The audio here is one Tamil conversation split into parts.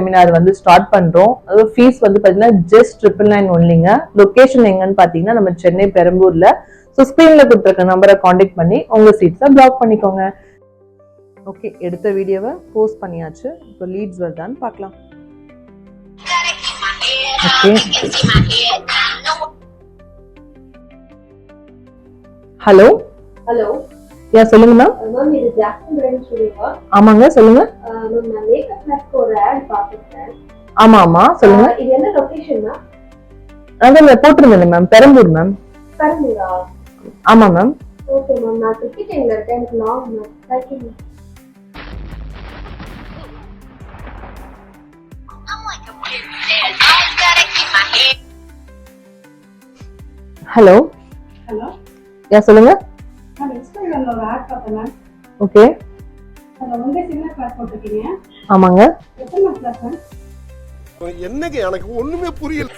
செமினார் வந்து ஸ்டார்ட் பண்றோம். அது ஃபீஸ் வந்து பாத்தீங்கன்னா ஜஸ்ட் 999 ஒன்லிங்க. லொகேஷன் எங்கன்னு பாத்தீங்கன்னா நம்ம சென்னை பெரம்பூர்ல. ஸோ ஸ்கிரீன்ல கொடுத்துருக்க நம்பரை காண்டாக்ட் பண்ணி உங்க சீட்ஸை பிளாக் பண்ணிக்கோங்க. ஓகே, எடுத்த வீடியோவை போஸ்ட் பண்ணியாச்சு. இப்போ லீட்ஸ் வருதான்னு பார்க்கலாம். ஓகே, ஹலோ ஹலோ, யா சொல்லுங்க மேம். மேம் இது ஜாக்சன் பிராண்ட் ஸ்டுடியோவா? ஆமாங்க, சொல்லுங்க. மேம் நான் மேக்கப் கிளாஸ்க்கு ஒரு ஆட் பார்த்துட்டேன். ஆமா ஆமா, சொல்லுங்க. இது என்ன லொகேஷன் மேம்? அதான் போட்டிருந்தேன் மேம், பெரம்பூர் மேம். பெரம்பூரா? ஆமா மேம். ஓகே மேம், நான் டிக்கெட் எங்க இருக்கேன், எனக்கு long ma'am. Thank you. Hello hello, yeah சொல்லுங்க. நான் இன்ஸ்டாகிராம்ல ஒரு ஆட் பார்த்தேன் மேம். ஓகே, அதுல உங்க சின்ன கிளாஸ் போட்டுருக்கீங்க. ஆமாங்க. எத்தனை கிளாஸ் மேம்? என்னங்க எனக்கு ஒண்ணுமே புரியல.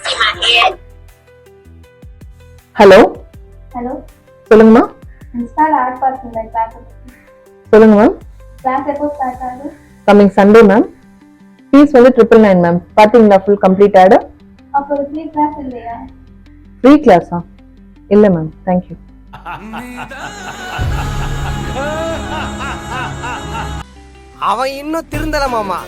ஹலோ ஹலோ, சொல்லுங்கம்மா. இன்ஸ்டால ஆட் பார்த்தீங்களா கிளாஸ்? சொல்லுங்க மேம். கிளாஸ் எப்போ ஸ்டார்ட் ஆகுது? Coming Sunday ma'am. ஃபீஸ் வந்து 999 மேம். பாத்தீங்களா ஃபுல் கம்ப்ளீட் ஆடு? அப்போ ஒரு ஃப்ரீ கிளாஸ் இல்லையா? ஃப்ரீ கிளாஸா? இல்ல மேம், தேங்க்யூ. அவன் இன்னும் திருந்தல மாமா.